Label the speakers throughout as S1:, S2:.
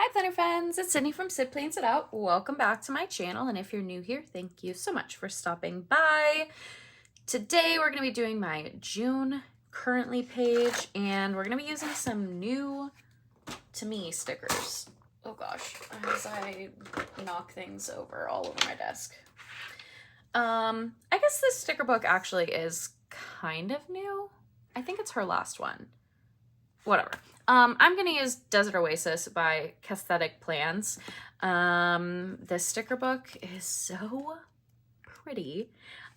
S1: Hi planner friends, it's Sydney from Sid Plans It Out. Welcome back to my channel, and if you're new here, thank you so much for stopping by. Today we're going to be doing my June currently page, and we're going to be using some new to me stickers. Oh gosh, as I knock things over all over my desk. I guess this sticker book actually is kind of new. I think it's her last one. Whatever. I'm going to use Desert Oasis by Cassethic Plans. This sticker book is so pretty.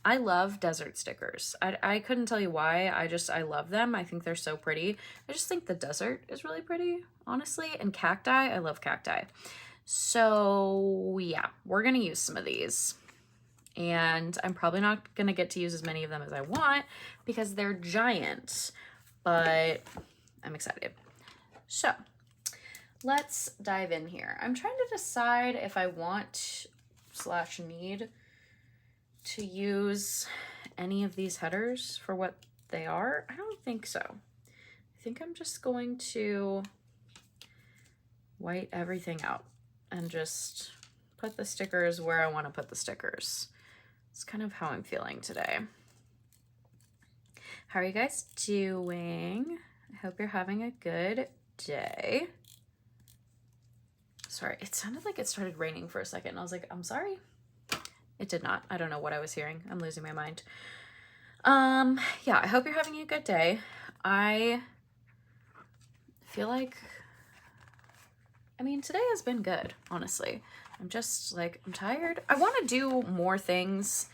S1: I love desert stickers. I couldn't tell you why. I love them. I think they're so pretty. I just think the desert is really pretty, honestly. And cacti, I love cacti. So yeah, we're going to use some of these. And I'm probably not going to get to use as many of them as I want because they're giant. But I'm excited. So let's dive in here. I'm trying to decide if I want / need to use any of these headers for what they are. I don't think so. I think I'm just going to white everything out and just put the stickers where I want to put the stickers. It's kind of how I'm feeling today. How are you guys doing? I hope you're having a good day. Sorry, it sounded like it started raining for a second, and I was like, I'm sorry. It did not. I don't know what I was hearing. I'm losing my mind. Yeah, I hope you're having a good day. I feel like, I mean, today has been good, honestly. I'm just like, I'm tired. I want to do more things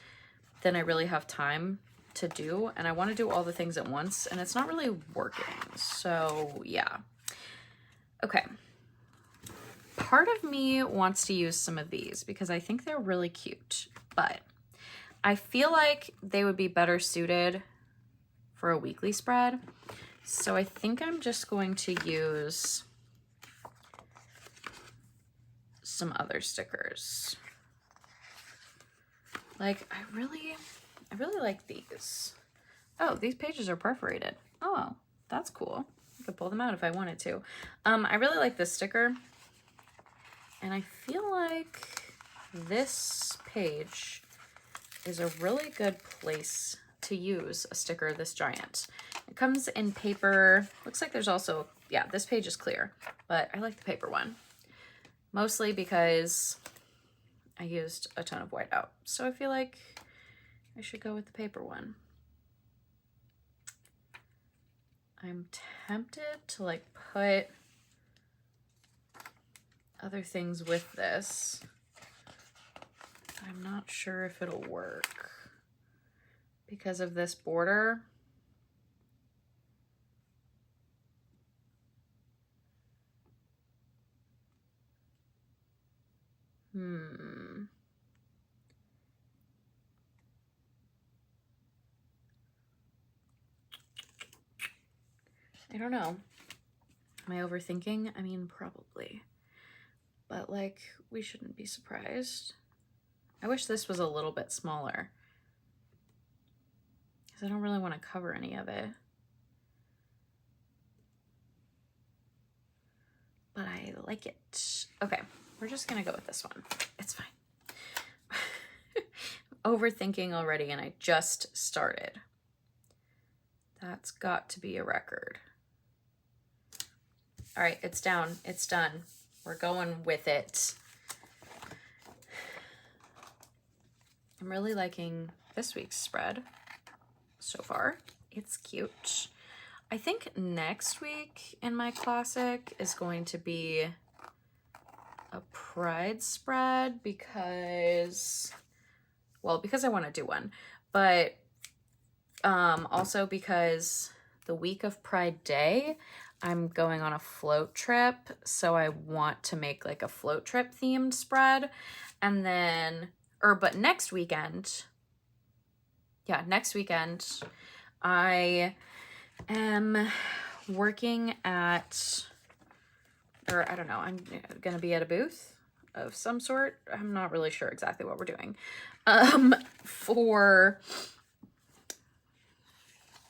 S1: than I really have time to do, and I want to do all the things at once, and it's not really working. So yeah. Okay. Part of me wants to use some of these because I think they're really cute, but I feel like they would be better suited for a weekly spread. So I think I'm just going to use some other stickers. Like, I really like these. Oh, these pages are perforated. Oh, that's cool. I could pull them out if I wanted to. I really like this sticker. And I feel like this page is a really good place to use a sticker this giant. It comes in paper. Looks like there's also, yeah, this page is clear, but I like the paper one. Mostly because I used a ton of white out. So I feel like I should go with the paper one. I'm tempted to like put other things with this. I'm not sure if it'll work because of this border. I don't know. Am I overthinking? I mean, probably. But like, we shouldn't be surprised. I wish this was a little bit smaller because I don't really want to cover any of it. But I like it. Okay, we're just gonna go with this one. It's fine. Overthinking already, and I just started. That's got to be a record. All right, it's down. It's done. We're going with it. I'm really liking this week's spread so far. It's cute. I think next week in my classic is going to be a pride spread because, well, because I want to do one, but also because the week of Pride Day, I'm going on a float trip, so I want to make like a float trip themed spread. And then, but next weekend, yeah, next weekend, I am working at, or I don't know, I'm gonna be at a booth of some sort. I'm not really sure exactly what we're doing, or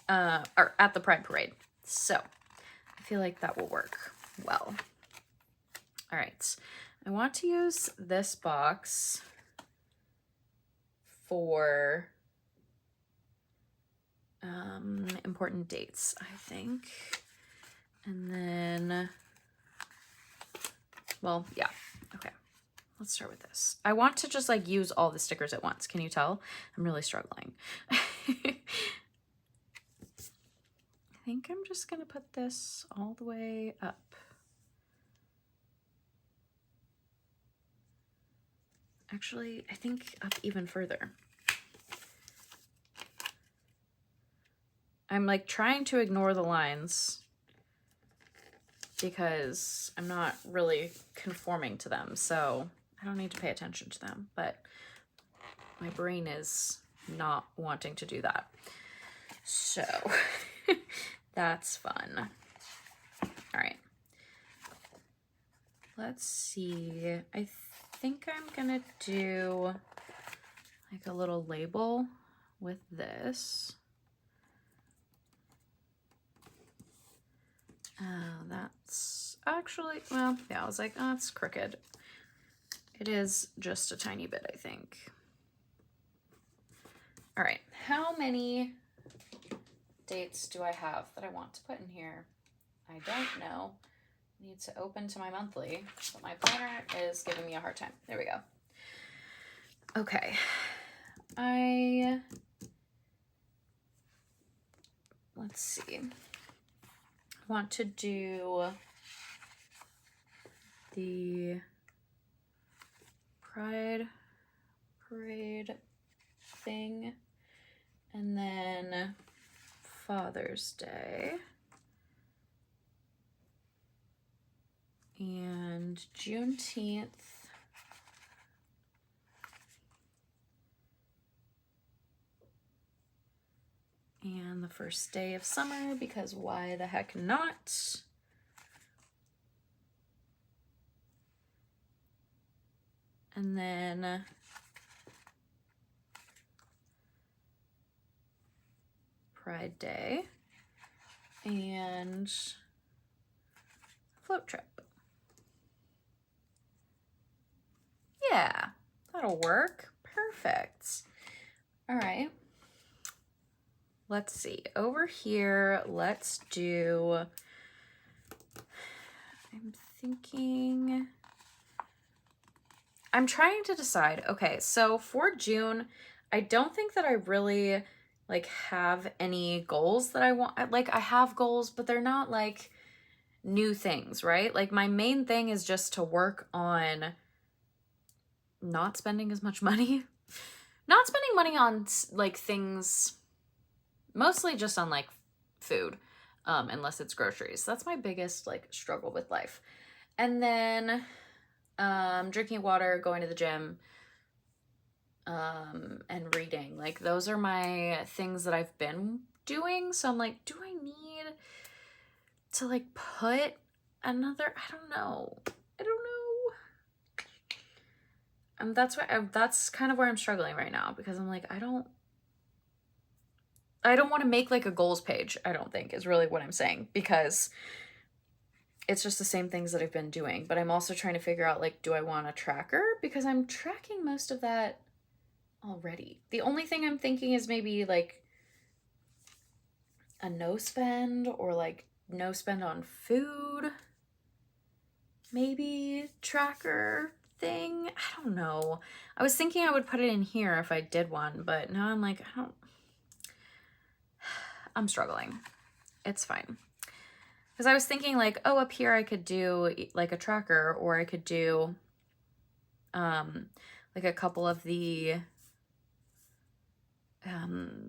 S1: at the Pride Parade. So I feel like that will work well. All right, I want to use this box for important dates, I think. And then, well, yeah, okay. Let's start with this. I want to just like use all the stickers at once. Can you tell? I'm really struggling. I think I'm just gonna put this all the way up. Actually, I think up even further. I'm like trying to ignore the lines because I'm not really conforming to them, so I don't need to pay attention to them, but my brain is not wanting to do that. So that's fun. All right. Let's see. I think I'm gonna do like a little label with this. That's actually, well, yeah, I was like, oh, it's crooked. It is just a tiny bit, I think. All right, how many dates do I have that I want to put in here? I don't know. I need to open to my monthly, but my planner is giving me a hard time. There we go. Okay, let's see. I want to do the Pride Parade thing, and then Father's Day, and Juneteenth, and the first day of summer, because why the heck not? And then Pride Day and float trip. Yeah, that'll work. Perfect. All right. Let's see. Over here, let's do, I'm thinking, I'm trying to decide. Okay, so for June, I don't think that I really like have any goals that I want. Like I have goals, but they're not like new things, right? Like my main thing is just to work on not spending as much money. Not spending money on like things, mostly just on like food, unless it's groceries. That's my biggest like struggle with life. And then drinking water, going to the gym, and reading. Like those are my things that I've been doing. So I'm like, do I need to like put another, I don't know. That's kind of where I'm struggling right now, because I'm like, I don't want to make like a goals page, I don't think, is really what I'm saying, because it's just the same things that I've been doing. But I'm also trying to figure out, like, do I want a tracker? Because I'm tracking most of that already. The only thing I'm thinking is maybe like a no spend, or like no spend on food, maybe tracker thing. I don't know. I was thinking I would put it in here if I did one, but now I'm like, I'm struggling. It's fine. Because I was thinking like, oh, up here I could do like a tracker, or I could do like a couple of the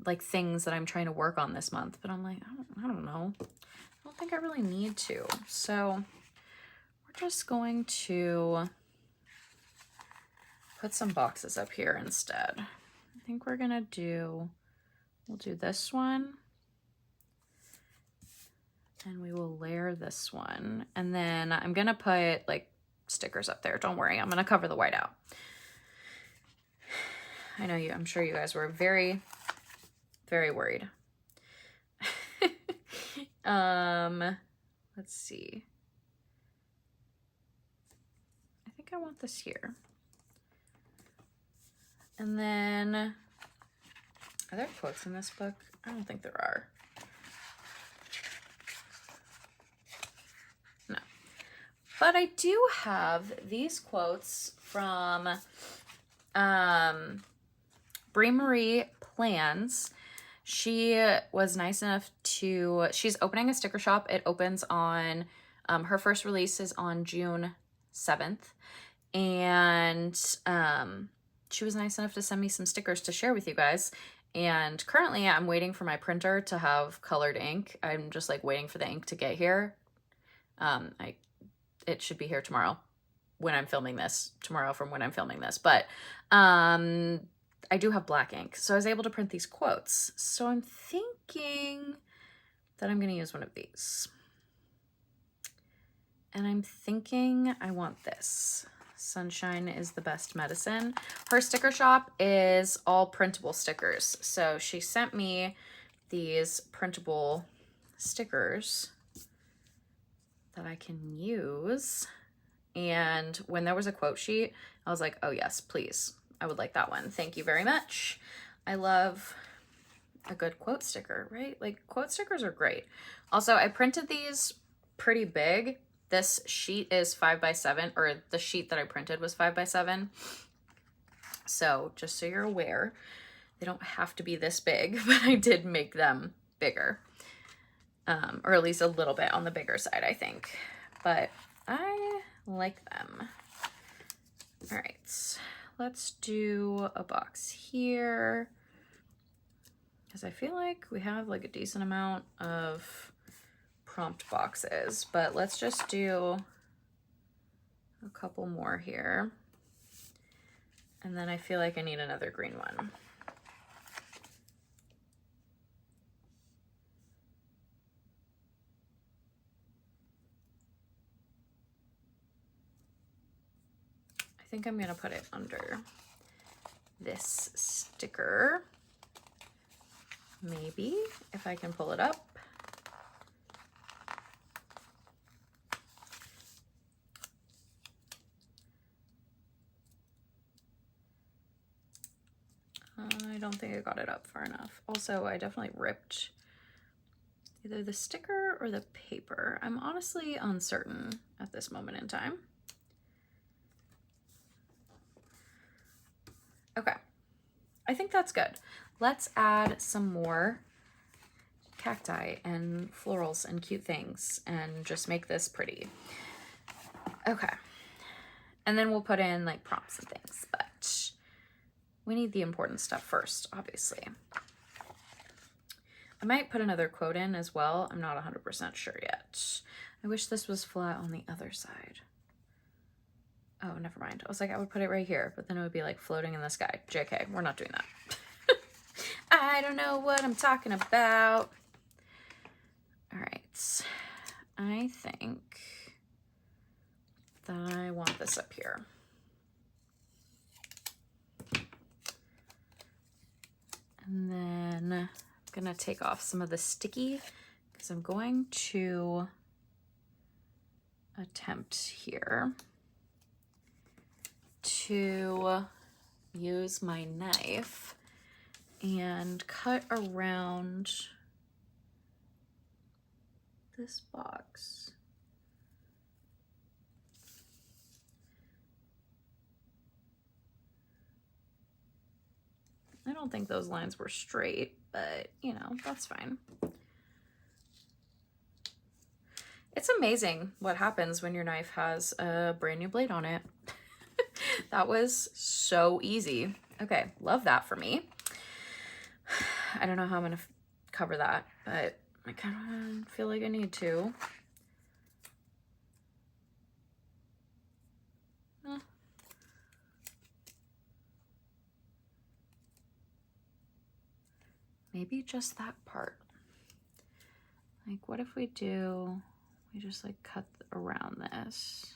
S1: like things that I'm trying to work on this month. But I'm like, I don't know. I don't think I really need to. So we're just going to put some boxes up here instead. I think we're gonna do, we'll do this one, and we will layer this one, and then I'm gonna put like stickers up there. Don't worry, I'm gonna cover the white out. I know I'm sure you guys were very, very worried. Let's see. think I want this here. And then, are there quotes in this book? I don't think there are. No. But I do have these quotes from Brie Marie Plans. She was nice enough to, she's opening a sticker shop. It opens on, her first release is on June 7th. And she was nice enough to send me some stickers to share with you guys. And currently I'm waiting for my printer to have colored ink. I'm just like waiting for the ink to get here. It should be here tomorrow when I'm filming this, tomorrow from when I'm filming this. But I do have black ink, so I was able to print these quotes. So I'm thinking that I'm going to use one of these. And I'm thinking I want this. Sunshine is the best medicine. Her sticker shop is all printable stickers. So she sent me these printable stickers that I can use. And when there was a quote sheet, I was like, oh yes, please. I would like that one. Thank you very much. I love a good quote sticker, right? Like, quote stickers are great. Also, I printed these pretty big. This sheet is 5x7, or the sheet that I printed was 5x7. So just so you're aware, they don't have to be this big, but I did make them bigger. Or at least a little bit on the bigger side, I think. But I like them. All right, let's do a box here, because I feel like we have like a decent amount of prompt boxes, but let's just do a couple more here. And then I feel like I need another green one. I think I'm gonna put it under this sticker. Maybe, if I can pull it up. I don't think I got it up far enough. Also, I definitely ripped either the sticker or the paper. I'm honestly uncertain at this moment in time. Okay, I think that's good. Let's add some more cacti and florals and cute things and just make this pretty. Okay, and then we'll put in like prompts and things, but we need the important stuff first, obviously. I might put another quote in as well. I'm not 100% sure yet. I wish this was flat on the other side. Oh, never mind. I was like, I would put it right here, but then it would be like floating in the sky. JK, we're not doing that. I don't know what I'm talking about. All right. I think that I want this up here. And then I'm gonna take off some of the sticky because I'm going to attempt here to use my knife and cut around this box. I don't think those lines were straight, but you know, that's fine. It's amazing what happens when your knife has a brand new blade on it. That was so easy. Okay, love that for me. I don't know how I'm gonna cover that, but I kind of feel like I need to. Maybe just that part. Like, what if we just like cut around this?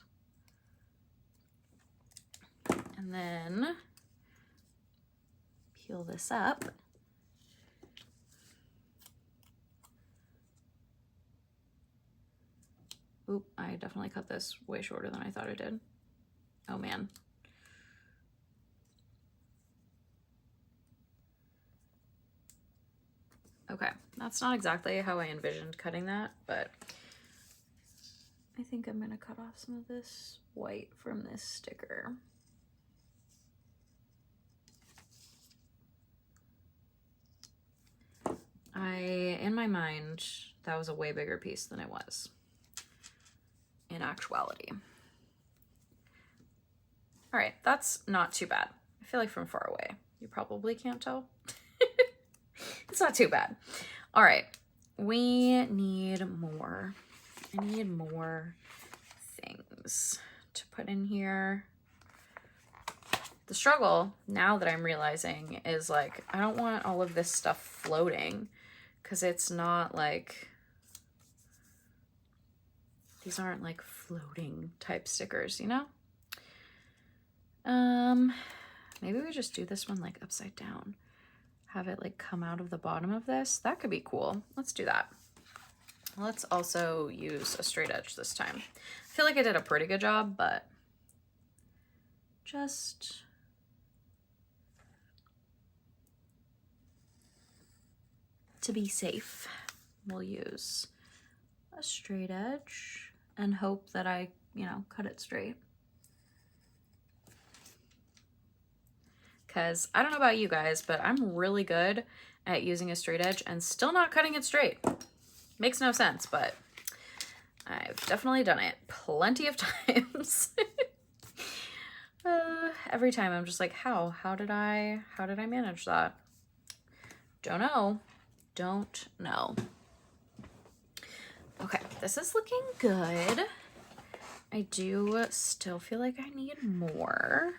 S1: And then peel this up. Oop, I definitely cut this way shorter than I thought I did. Oh man. Okay, that's not exactly how I envisioned cutting that, but I think I'm gonna cut off some of this white from this sticker. In my mind, that was a way bigger piece than it was in actuality. All right, that's not too bad. I feel like from far away, you probably can't tell. It's not too bad. All right, we need more. I need more things to put in here. The struggle, now that I'm realizing, is like, I don't want all of this stuff floating, because it's not like, these aren't like floating type stickers, you know? Maybe we just do this one like upside down. Have it like come out of the bottom of this. That could be cool. Let's do that. Let's also use a straight edge this time. I feel like I did a pretty good job, but just to be safe, we'll use a straight edge and hope that I, you know, cut it straight. Because I don't know about you guys, but I'm really good at using a straight edge and still not cutting it straight. Makes no sense, but I've definitely done it plenty of times. Every time I'm just like, how did I manage that? Don't know. Okay, this is looking good. I do still feel like I need more.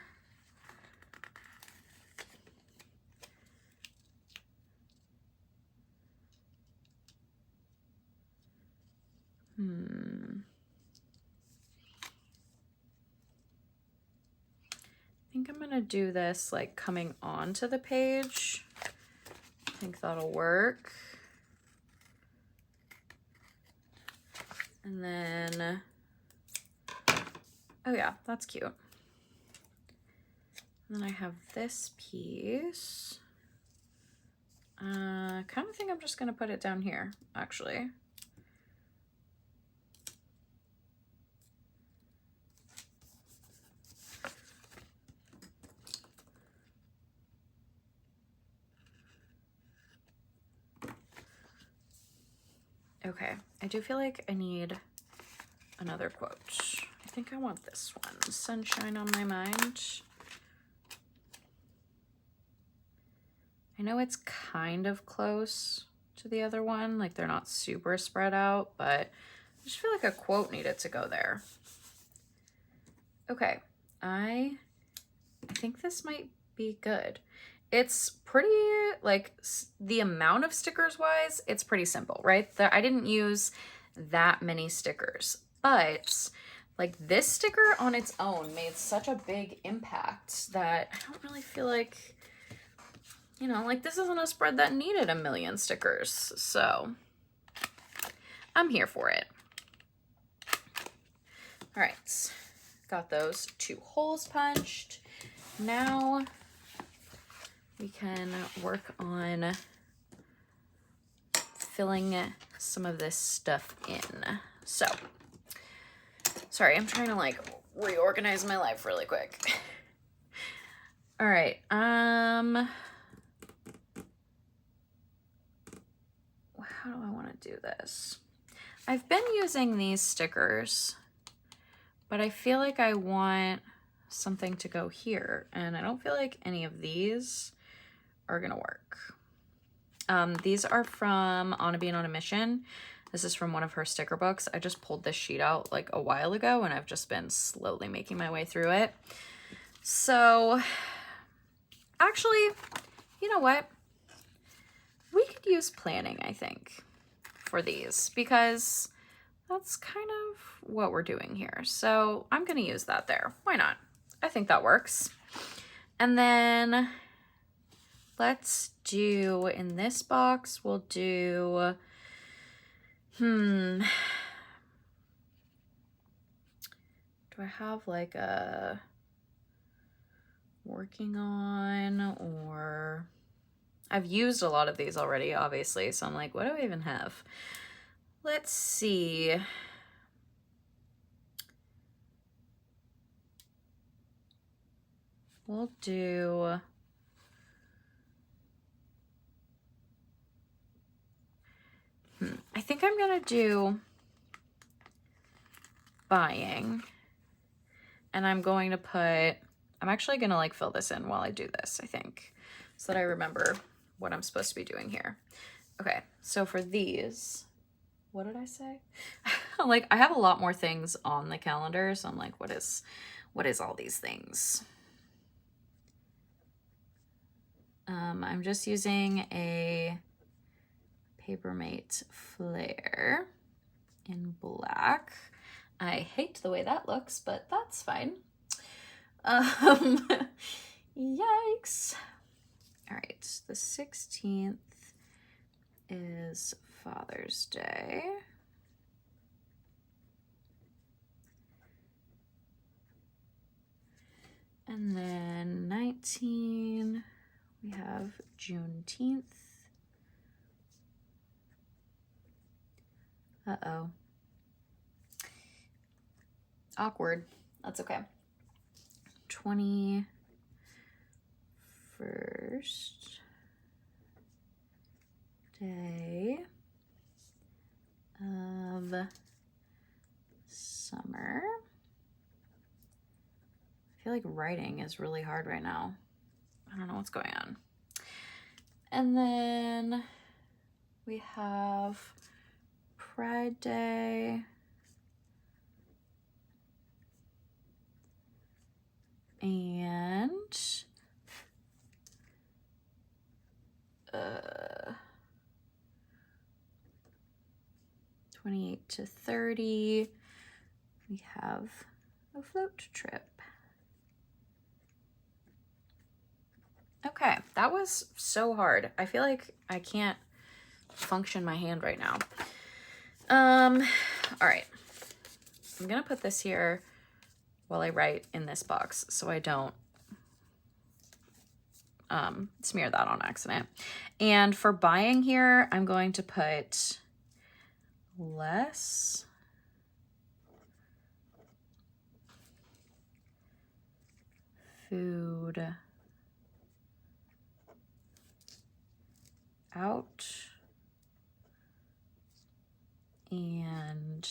S1: I think I'm gonna do this like coming onto the page. I think that'll work. And then, oh yeah, that's cute. And then I have this piece. Kind of think I'm just gonna put it down here, actually. Okay, I do feel like I need another quote. I think I want this one, Sunshine on My Mind. I know it's kind of close to the other one, like they're not super spread out, but I just feel like a quote needed to go there. Okay, I think this might be good. It's pretty, like, the amount of stickers wise, it's pretty simple, right? I didn't use that many stickers, but like this sticker on its own made such a big impact that I don't really feel like, you know, like this isn't a spread that needed a million stickers. So I'm here for it. All right, got those 2 holes punched. Now we can work on filling some of this stuff in. So, sorry, I'm trying to like reorganize my life really quick. All right, how do I want to do this? I've been using these stickers, but I feel like I want something to go here, and I don't feel like any of these are gonna work. These are from On a Bean on a Mission. This is from one of her sticker books. I just pulled this sheet out like a while ago, and I've just been slowly making my way through it. So actually, you know what? We could use planning, I think, for these, because that's kind of what we're doing here. So I'm gonna use that there. Why not? I think that works. And then let's do, in this box, we'll do, do I have like a working on, or I've used a lot of these already, obviously, so I'm like, what do I even have? Let's see. We'll do I think I'm gonna do buying, and I'm going to put, I'm actually gonna like fill this in while I do this, I think, so that I remember what I'm supposed to be doing here. Okay, so for these, what did I say? I'm like, I have a lot more things on the calendar, so I'm like, what is all these things? I'm just using a Papermate Flare in black. I hate the way that looks, but that's fine. Yikes. All right, the 16th is Father's Day. And then 19, we have Juneteenth. Uh-oh. Awkward. That's okay. 21st day of summer. I feel like writing is really hard right now. I don't know what's going on. And then we have Pride Day. And 28 to 30, we have a float trip. Okay, that was so hard. I feel like I can't function my hand right now. All right. I'm gonna put this here while I write in this box so I don't smear that on accident. And for buying here, I'm going to put less food out and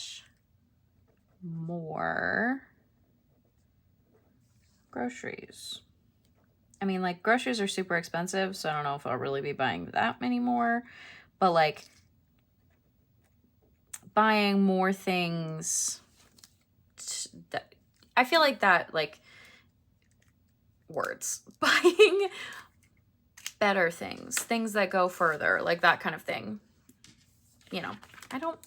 S1: more groceries. I mean, like, groceries are super expensive, so I don't know if I'll really be buying that many more, but like buying more things that I feel like that, like, words, buying better things that go further, like that kind of thing. You know, I don't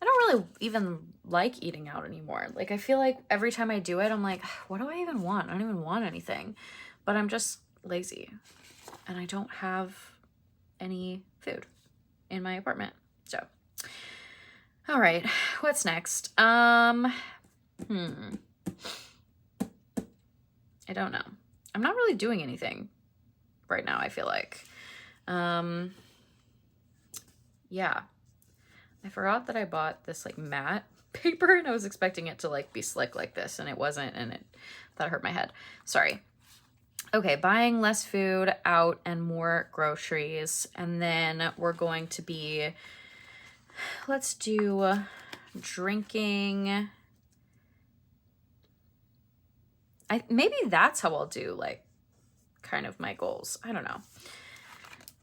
S1: really even like eating out anymore. Like, I feel like every time I do it, I'm like, what do I even want? I don't even want anything, but I'm just lazy and I don't have any food in my apartment. So, all right, what's next? I don't know. I'm not really doing anything right now, I feel like. Yeah. I forgot that I bought this like matte paper and I was expecting it to like be slick like this and it wasn't, and that hurt my head. Sorry. Okay, buying less food out and more groceries. And then we're going to be, let's do drinking. Maybe that's how I'll do like kind of my goals. I don't know.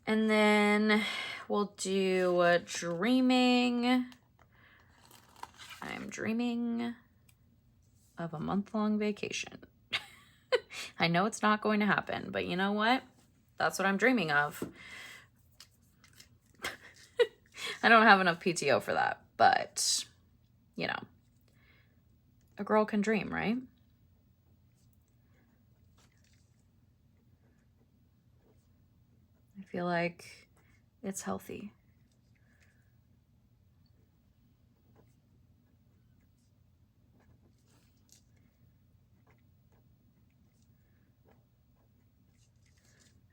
S1: And then we'll do dreaming. I'm dreaming of a month-long vacation. I know it's not going to happen, but you know what? That's what I'm dreaming of. I don't have enough PTO for that, but you know, a girl can dream, right? I feel like it's healthy.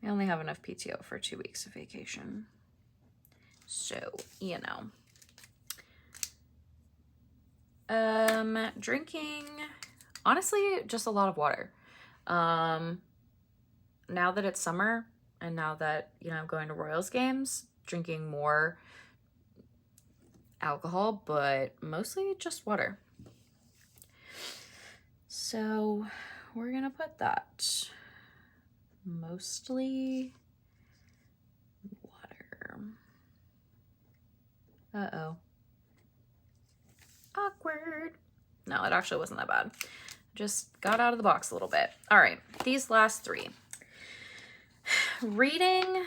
S1: I only have enough PTO for 2 weeks of vacation. So, you know. Drinking, honestly, just a lot of water. Now that it's summer and now that, you know, I'm going to Royals games, drinking more alcohol, but mostly just water. So we're gonna put that mostly water. Uh-oh. Awkward. No, it actually wasn't that bad. Just got out of the box a little bit. All right, these last 3. Reading,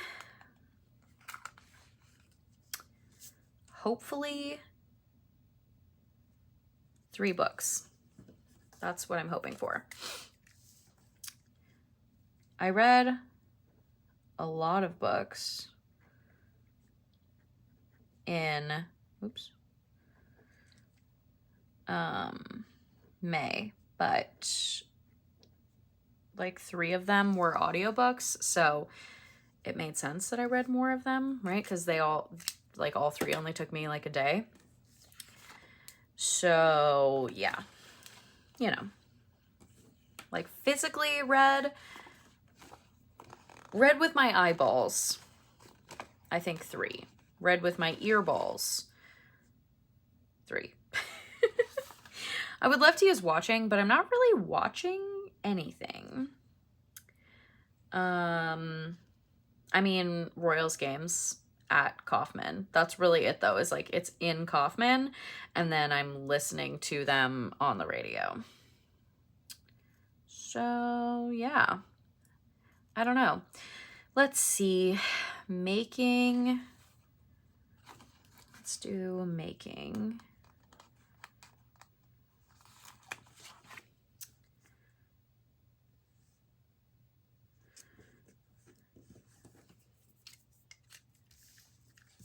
S1: hopefully 3 books. That's what I'm hoping for. I read a lot of books in, May, but like 3 of them were audiobooks, so it made sense that I read more of them, right? Because they all 3 only took me like a day. So yeah, you know, like physically read with my eyeballs, I think 3. Read with my earballs, 3. I would love to use watching, but I'm not really watching anything. I mean, Royals games at Kaufman. That's really it though, is like it's in Kaufman and then I'm listening to them on the radio. So yeah, I don't know. Let's see, making, let's do making.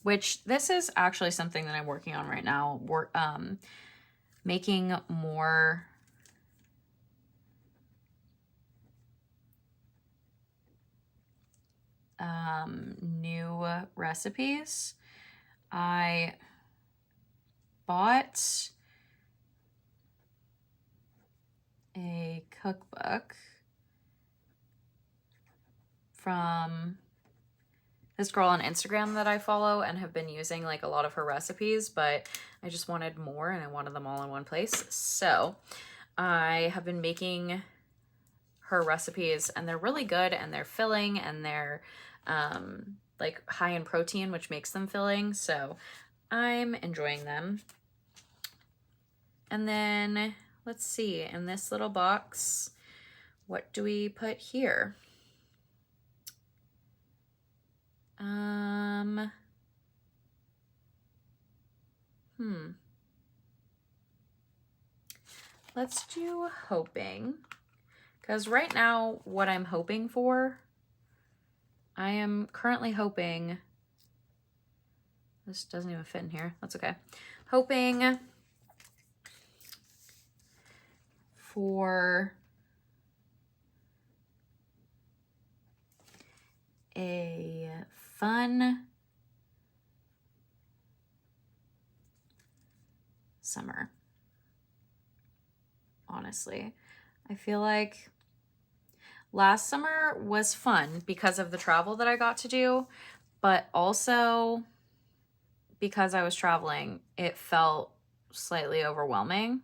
S1: Which this is actually something that I'm working on right now. We're making more new recipes. I bought a cookbook from this girl on Instagram that I follow and have been using like a lot of her recipes, but I just wanted more and I wanted them all in one place. So I have been making her recipes and they're really good and they're filling and they're like high in protein, which makes them filling. So I'm enjoying them. And then let's see, in this little box, what do we put here? Let's do hoping, because right now what I'm hoping for, I am currently hoping, this doesn't even fit in here, that's okay. Hoping for a fun summer. Honestly, I feel like last summer was fun because of the travel that I got to do, but also because I was traveling, it felt slightly overwhelming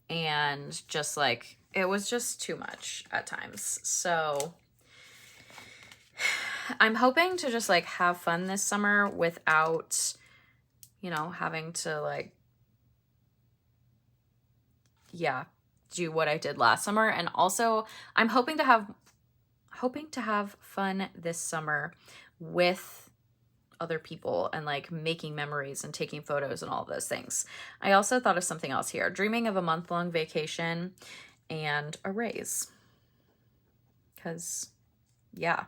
S1: and just like, it was just too much at times. So I'm hoping to just like have fun this summer without, you know, having to like, yeah, do what I did last summer. And also I'm hoping to have fun this summer with other people and like making memories and taking photos and all of those things. I also thought of something else here, dreaming of a month-long vacation and a raise. Cause yeah,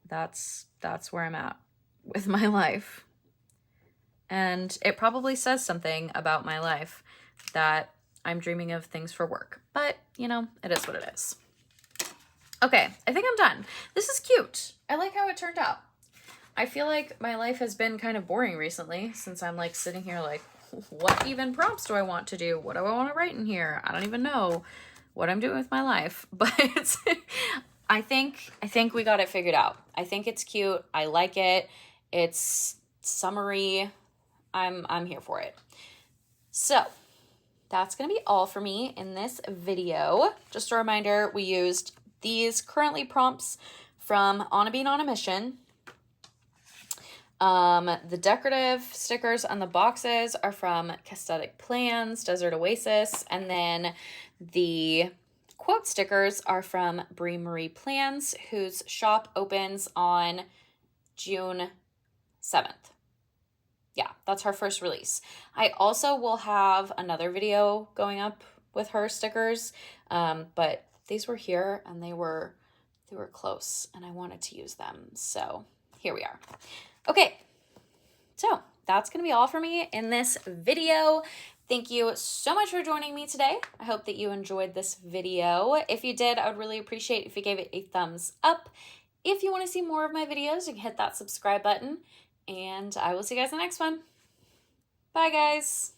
S1: that's where I'm at with my life. And it probably says something about my life that I'm dreaming of things for work, but you know, it is what it is. Okay, I think I'm done. This is cute. I like how it turned out. I feel like my life has been kind of boring recently since I'm like sitting here like, what even prompts do I want to do? What do I want to write in here? I don't even know what I'm doing with my life, but I think we got it figured out. I think it's cute. I like it. It's summery. I'm here for it. So that's going to be all for me in this video. Just a reminder, we used these currently prompts from On a Bean on a Mission. The decorative stickers on the boxes are from Cassethic Plans, Desert Oasis, and then the quote stickers are from Brie Marie Plans, whose shop opens on June 7th. Yeah, that's her first release. I also will have another video going up with her stickers, but these were here and they were close and I wanted to use them. So here we are. Okay, so that's going to be all for me in this video. Thank you so much for joining me today. I hope that you enjoyed this video. If you did, I would really appreciate if you gave it a thumbs up. If you want to see more of my videos, you can hit that subscribe button, and I will see you guys in the next one. Bye, guys.